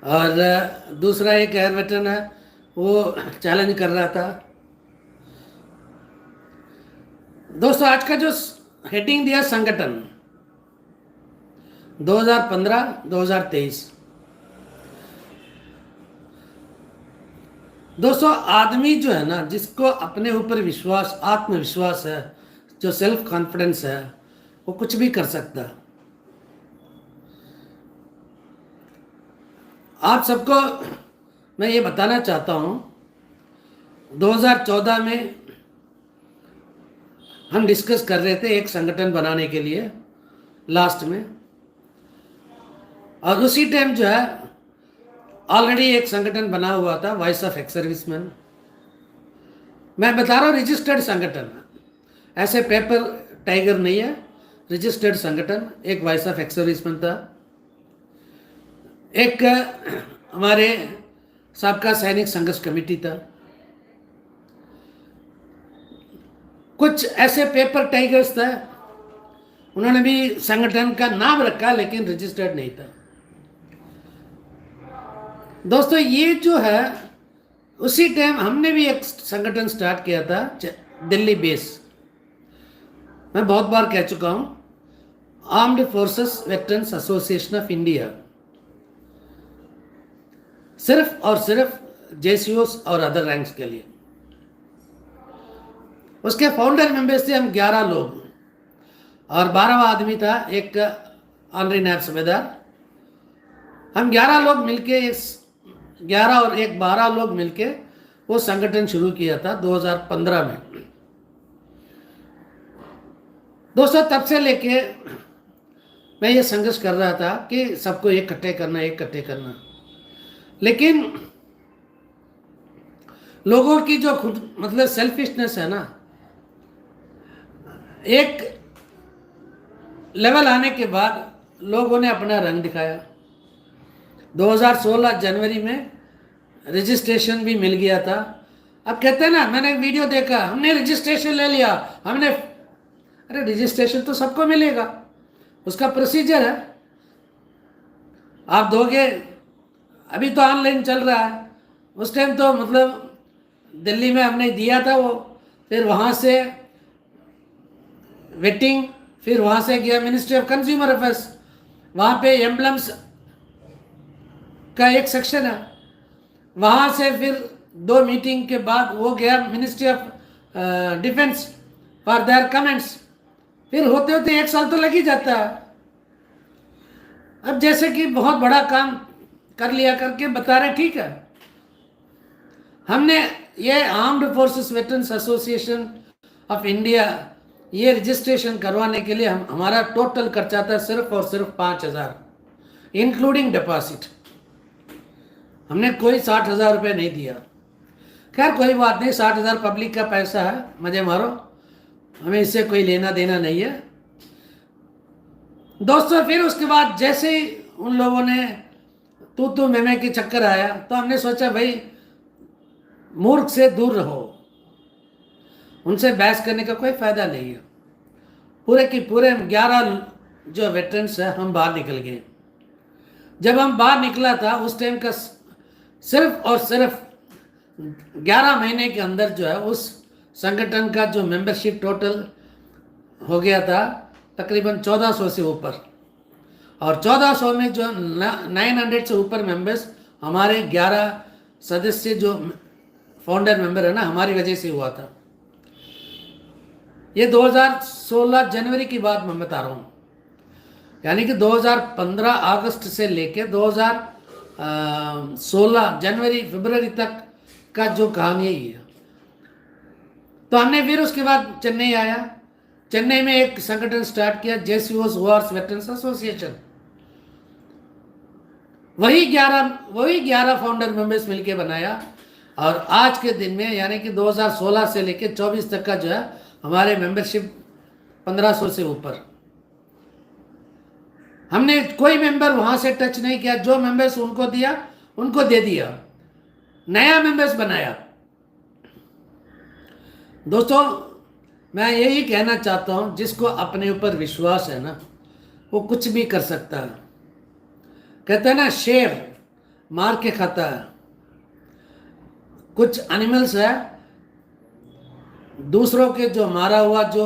और दूसरा एक एयर वेटरन है, वो चैलेंज कर रहा था। दोस्तों, आज का जो हेडिंग दिया संगठन 2015-2023। दोस्तों, आदमी जो है ना, जिसको अपने ऊपर विश्वास, आत्मविश्वास है, जो सेल्फ कॉन्फिडेंस है, वो कुछ भी कर सकता है। आप सबको मैं ये बताना चाहता हूँ, 2014 में हम डिस्कस कर रहे थे एक संगठन बनाने के लिए लास्ट में, और उसी टाइम जो है ऑलरेडी एक संगठन बना हुआ था, वॉइस ऑफ एक्स सर्विसमैन। मैं बता रहा हूँ रजिस्टर्ड संगठन, ऐसे पेपर टाइगर नहीं है, रजिस्टर्ड संगठन। एक वॉइस ऑफ एक्स सर्विसमैन था, एक हमारे सबका सैनिक संघर्ष कमेटी था, कुछ ऐसे पेपर टाइगर्स था, उन्होंने भी संगठन का नाम रखा लेकिन रजिस्टर्ड नहीं था। दोस्तों, ये जो है उसी टाइम हमने भी एक संगठन स्टार्ट किया था दिल्ली बेस। मैं बहुत बार कह चुका हूं, armed forces veterans association of India, सिर्फ और सिर्फ जेसीओस और अदर रैंक्स के लिए। उसके फाउंडर मेंबर्स थे हम 11 लोग, और 12वां आदमी था एक ऑनरी नायब सूबेदार। हम 11 लोग मिलके, 11 और एक 12 लोग मिलके वो संगठन शुरू किया था 2015 में। दोस्तों, तब से लेके मैं ये संघर्ष कर रहा था कि सबको इकट्ठे करना, इकट्ठे करना, लेकिन लोगों की जो खुद मतलब सेल्फिशनेस है ना, एक लेवल आने के बाद लोगों ने अपना रंग दिखाया। 2016 जनवरी में रजिस्ट्रेशन भी मिल गया था। अब कहते हैं ना, मैंने एक वीडियो देखा, हमने रजिस्ट्रेशन ले लिया, हमने, अरे रजिस्ट्रेशन तो सबको मिलेगा, उसका प्रोसीजर है, आप दोगे। अभी तो ऑनलाइन चल रहा है, उस टाइम तो मतलब दिल्ली में हमने दिया था वो, फिर वहाँ से वेटिंग, फिर वहाँ से गया मिनिस्ट्री ऑफ कंज्यूमर अफेयर्स, वहाँ पे एम्बलम्स का एक सेक्शन है, वहाँ से फिर 2 मीटिंग के बाद वो गया ministry of defence for their comments, फिर होते होते 1 साल तो लग ही जाता है। अब जैसे कि बहुत बड़ा काम कर लिया करके बता रहे, ठीक है। हमने ये armed forces veterans association of India, ये रजिस्ट्रेशन करवाने के लिए हमारा टोटल खर्चा था सिर्फ और सिर्फ 5,000 इंक्लूडिंग डिपॉजिट। हमने कोई 60,000 रुपये नहीं दिया। खैर कोई बात नहीं, 60,000 पब्लिक का पैसा है, मजे मारो, हमें इससे कोई लेना देना नहीं है। दोस्तों, फिर उसके बाद जैसे ही उन लोगों ने तू मैं के चक्कर आया, तो हमने सोचा भाई मूर्ख से दूर रहो, उनसे बहस करने का कोई फायदा नहीं है। पूरे की पूरे 11 जो वेटरन्स है, हम बाहर निकल गए। जब हम बाहर निकला था उस टाइम का सिर्फ और सिर्फ 11 महीने के अंदर जो है उस संगठन का जो मेंबरशिप टोटल हो गया था तकरीबन 1400 से ऊपर, और 1400 में जो 900 से ऊपर मेंबर्स हमारे 11 सदस्य जो फाउंडर मेंबर है ना, हमारी वजह से हुआ था। ये 2016 जनवरी की बात मैं बता रहा हूँ, यानी कि 2015 अगस्त से लेके 2016 जनवरी फरवरी तक का जो कहानी है ये। तो हमने फिर उसके बाद चेन्नई आया, चेन्नई में एक संगठन स्टार्ट किया, जेसीओस वॉर्स वेटरन्स एसोसिएशन। वही 11 फाउंडर मेंबर्स मिलके बनाया, और आज के दिन में यानी कि 2016 से लेके 24 तक का जो है हमारे मेंबरशिप 1500 से ऊपर। हमने कोई मेंबर वहां से टच नहीं किया, जो मेंबर्स उनको दिया उनको दे दिया, नया मेंबर्स बनाया। दोस्तों, मैं यही कहना चाहता हूं, जिसको अपने ऊपर विश्वास है ना, वो कुछ भी कर सकता है। कहते हैं ना, शेर मार के खाता है। कुछ एनिमल्स है दूसरों के जो मारा हुआ जो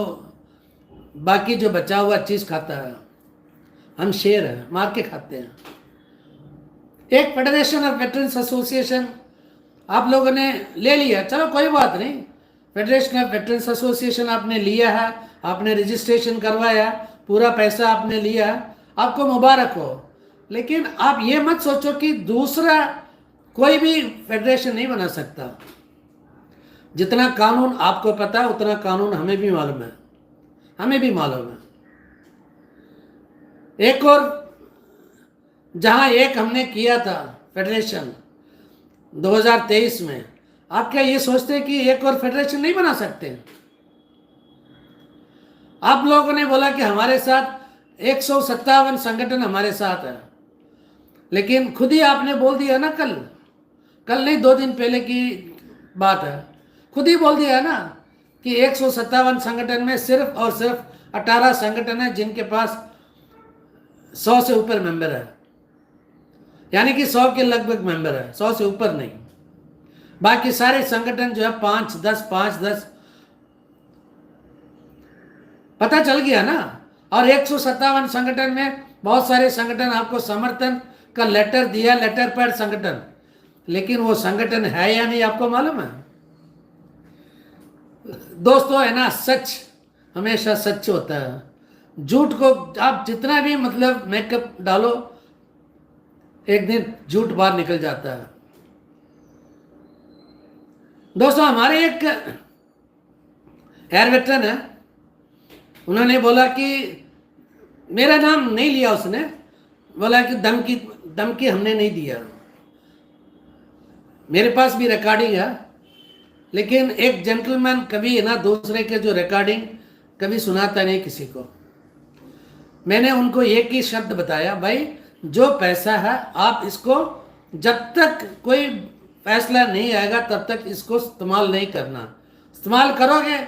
बाकी जो बचा हुआ चीज खाता है। हम शेर हैं, मार के खाते हैं। एक फेडरेशन ऑफ वेटरन्स एसोसिएशन आप लोगों ने ले लिया, चलो कोई बात नहीं। फेडरेशन ऑफ वेटरन्स एसोसिएशन आपने लिया है, आपने रजिस्ट्रेशन करवाया, पूरा पैसा आपने लिया, आपको मुबारक हो। लेकिन आप ये मत सोचो कि दूसरा कोई भी फेडरेशन नहीं बना सकता। जितना कानून आपको पता है उतना कानून हमें भी मालूम है, हमें भी मालूम है। एक और जहां एक हमने किया था फेडरेशन 2023 में, आप क्या ये सोचते हैं कि एक और फेडरेशन नहीं बना सकते? आप लोगों ने बोला कि हमारे साथ 157 संगठन हमारे साथ है, लेकिन खुद ही आपने बोल दिया ना, कल नहीं 2 दिन पहले की बात है, खुद ही बोल दिया ना कि 157 संगठन में सिर्फ और सिर्फ 18 संगठन है जिनके पास 100 से ऊपर मेंबर है, यानी कि 100 के लगभग मेंबर है, 100 से ऊपर नहीं। बाकी सारे संगठन जो है 5-10 पता चल गया ना। और 157 संगठन में बहुत सारे संगठन आपको समर्थन का लेटर दिया, लेटर पैड संगठन, लेकिन वो संगठन है या नहीं आपको मालूम है? दोस्तों है ना, सच हमेशा सच होता है। झूठ को आप जितना भी मतलब मेकअप डालो, एक दिन झूठ बाहर निकल जाता है। दोस्तों हमारे एक एयर वेटरन है, उन्होंने बोला कि मेरा नाम नहीं लिया, उसने बोला कि धमकी हमने नहीं दिया। मेरे पास भी रिकॉर्डिंग है, लेकिन एक जेंटलमैन कभी ना दूसरे के जो रिकॉर्डिंग कभी सुनाता नहीं किसी को। मैंने उनको एक ही शब्द बताया, भाई जो पैसा है आप इसको जब तक कोई फैसला नहीं आएगा तब तक इसको इस्तेमाल नहीं करना। इस्तेमाल करोगे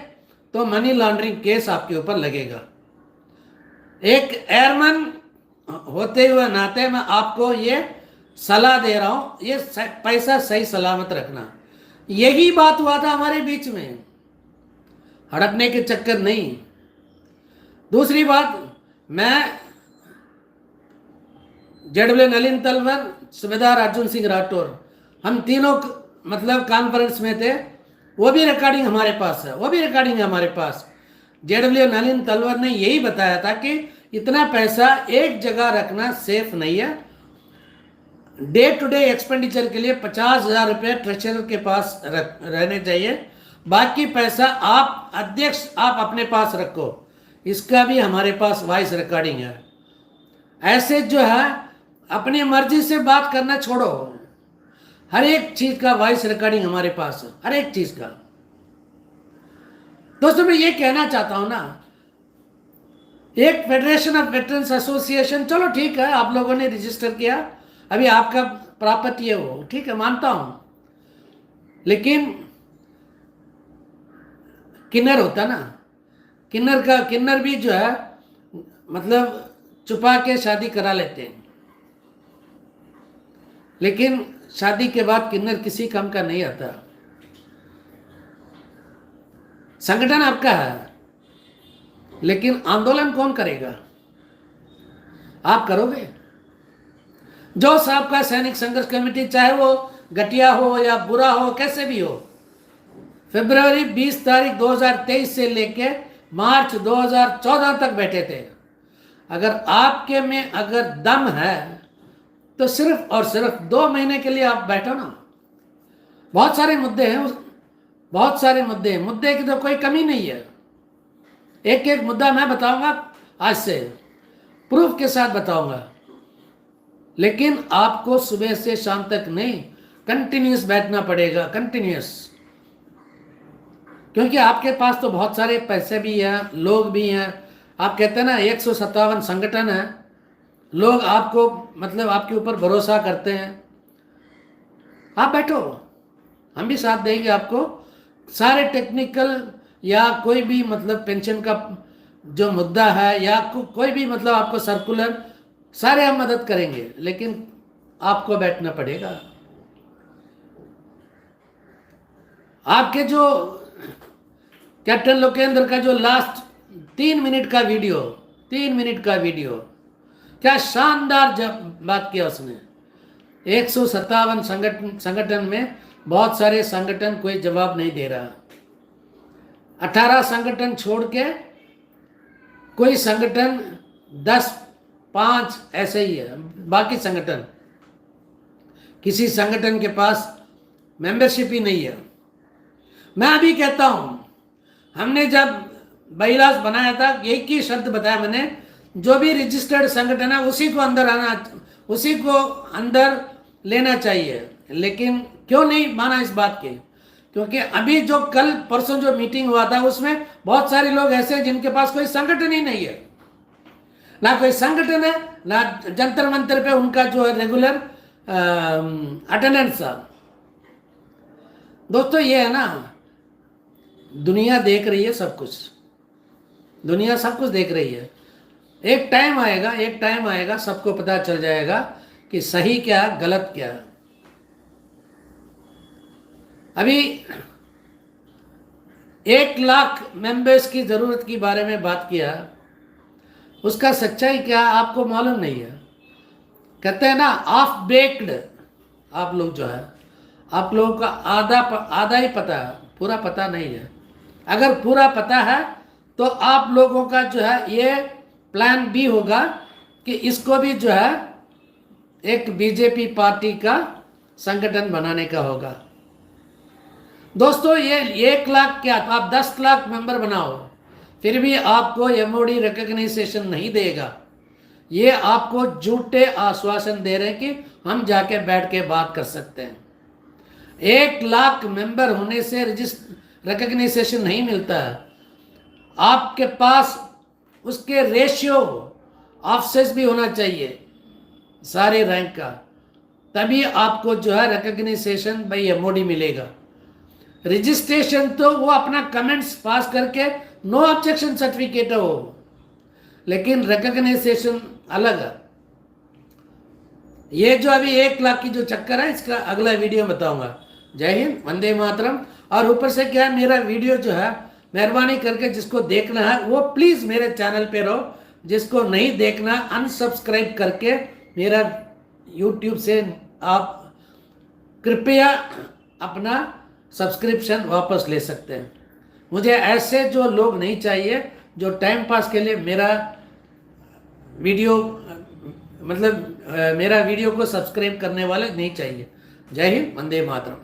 तो मनी लॉन्ड्रिंग केस आपके ऊपर लगेगा। एक एयरमैन होते हुए नाते मैं आपको ये सलाह दे रहा हूं, ये पैसा सही सलामत रखना। यही बात हुआ था हमारे बीच में, हड़पने के चक्कर नहीं। दूसरी बात, मैं जेडब्ल्यू नलिन तलवर, सुबेदार अर्जुन सिंह राठौर, हम तीनों मतलब कॉन्फ्रेंस में थे। वो भी रिकॉर्डिंग हमारे पास है, वो भी रिकॉर्डिंग है हमारे पास। जेडब्ल्यू नलिन तलवर ने यही बताया था कि इतना पैसा एक जगह रखना सेफ नहीं है। डे टू डे एक्सपेंडिचर के लिए 50,000 रुपये ट्रेजरर के पास रहने चाहिए, बाकी पैसा आप अध्यक्ष आप अपने पास रखो। इसका भी हमारे पास वॉइस रिकॉर्डिंग है। ऐसे जो है अपनी मर्जी से बात करना छोड़ो, हर एक चीज का वॉइस रिकॉर्डिंग हमारे पास है, हर एक चीज का। दोस्तों मैं ये कहना चाहता हूं ना, एक फेडरेशन ऑफ वेटरन्स एसोसिएशन, चलो ठीक है आप लोगों ने रजिस्टर किया, अभी आपका प्रॉपर्टी है वो, ठीक है मानता हूं, लेकिन किन्नर होता ना, किन्नर भी जो है मतलब छुपा के शादी करा लेते हैं, लेकिन शादी के बाद किन्नर किसी काम का नहीं आता। संगठन आपका है, लेकिन आंदोलन कौन करेगा? आप करोगे। जो साहब का सैनिक संघर्ष कमेटी, चाहे वो घटिया हो या बुरा हो, कैसे भी हो, फरवरी 20 तारीख 2023 से लेके मार्च 2014 तक बैठे थे। अगर आपके में अगर दम है तो सिर्फ और सिर्फ 2 महीने के लिए आप बैठो ना। बहुत सारे मुद्दे हैं, बहुत सारे मुद्दे की तो कोई कमी नहीं है। एक एक मुद्दा मैं बताऊंगा, आज से प्रूफ के साथ बताऊंगा, लेकिन आपको सुबह से शाम तक नहीं, कंटिन्यूस बैठना पड़ेगा, कंटिन्यूस। क्योंकि आपके पास तो बहुत सारे पैसे भी हैं, लोग भी हैं। आप कहते हैं ना 157 संगठन है, लोग आपको मतलब आपके ऊपर भरोसा करते हैं। आप बैठो, हम भी साथ देंगे आपको। सारे टेक्निकल या कोई भी मतलब पेंशन का जो मुद्दा है या कोई भी मतलब आपको सर्कुलर, सारे हम मदद करेंगे, लेकिन आपको बैठना पड़ेगा। आपके जो कैप्टन लोकेंद्र का जो लास्ट 3 मिनट का वीडियो, 3 मिनट का वीडियो, क्या शानदार जब बात किया उसने। 157 संगठन में बहुत सारे संगठन कोई जवाब नहीं दे रहा। 18 संगठन छोड़ के कोई संगठन 10-5 ऐसे ही है, बाकी संगठन, किसी संगठन के पास मेंबरशिप ही नहीं है। मैं अभी कहता हूं, हमने जब बाईलॉज बनाया था एक ही शब्द बताया मैंने, जो भी रजिस्टर्ड संगठन है उसी को अंदर आना, उसी को अंदर लेना चाहिए। लेकिन क्यों नहीं माना इस बात के? क्योंकि अभी जो कल परसों जो मीटिंग हुआ था उसमें बहुत सारे लोग ऐसे हैं जिनके पास कोई संगठन ही नहीं है, ना कोई संगठन है, ना जंतर मंतर पे उनका जो है रेगुलर अटेंडेंस था। दोस्तों ये है ना, दुनिया देख रही है सब कुछ, दुनिया सब कुछ देख रही है। एक टाइम आएगा, एक टाइम आएगा, सबको पता चल जाएगा कि सही क्या गलत क्या। अभी 1 लाख मेंबर्स की जरूरत के बारे में बात किया, उसका सच्चाई क्या आपको मालूम नहीं है। कहते हैं ना ऑफ बेक्ड, आप लोग जो है, आप लोगों का आधा ही पता है, पूरा पता नहीं है। अगर पूरा पता है तो आप लोगों का जो है ये प्लान बी होगा कि इसको भी जो है एक बीजेपी पार्टी का संगठन बनाने का होगा। दोस्तों ये 1 लाख क्या, तो आप 10 लाख मेंबर बनाओ फिर भी आपको एमओडी रिकॉग्नाइजेशन नहीं देगा। ये आपको झूठे आश्वासन दे रहे हैं कि हम जाके बैठ के बात कर सकते हैं। 1 लाख मेंबर होने से रिकॉग्नाइजेशन नहीं मिलता है। आपके पास उसके रेशियो ऑफसेस भी होना चाहिए सारे रैंक का, तभी आपको जो है रिकॉग्नाइजेशन बाय एमओडी मिलेगा। रजिस्ट्रेशन तो वो अपना कमेंट्स पास करके नो ऑब्जेक्शन सर्टिफिकेट है वो, लेकिन रिकॉग्नाइजेशन अलग है। ये जो अभी 1 लाख की जो चक्कर है इसका अगला वीडियो बताऊंगा। जय हिंद, वंदे मातरम। और ऊपर से क्या है, मेरा वीडियो जो है मेहरबानी करके जिसको देखना है वो प्लीज़ मेरे चैनल पे रहो, जिसको नहीं देखना अनसब्सक्राइब करके मेरा यूट्यूब से आप कृपया अपना सब्सक्रिप्शन वापस ले सकते हैं। मुझे ऐसे जो लोग नहीं चाहिए जो टाइम पास के लिए मेरा वीडियो मतलब मेरा वीडियो को सब्सक्राइब करने वाले नहीं चाहिए। जय हिंद, वंदे मातरम।